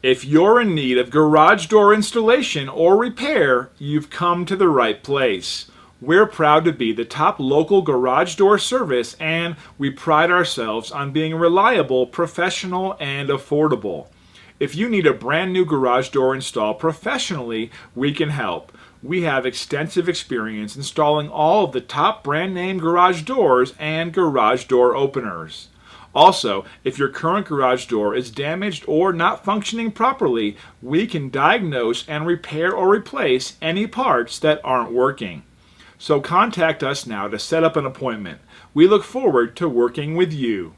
If you're in need of garage door installation or repair, you've come to the right place. We're proud to be the top local garage door service, and we pride ourselves on being reliable, professional, and affordable. If you need a brand new garage door installed professionally, we can help. We have extensive experience installing all of the top brand name garage doors and garage door openers. Also, if your current garage door is damaged or not functioning properly, we can diagnose and repair or replace any parts that aren't working. So contact us now to set up an appointment. We look forward to working with you.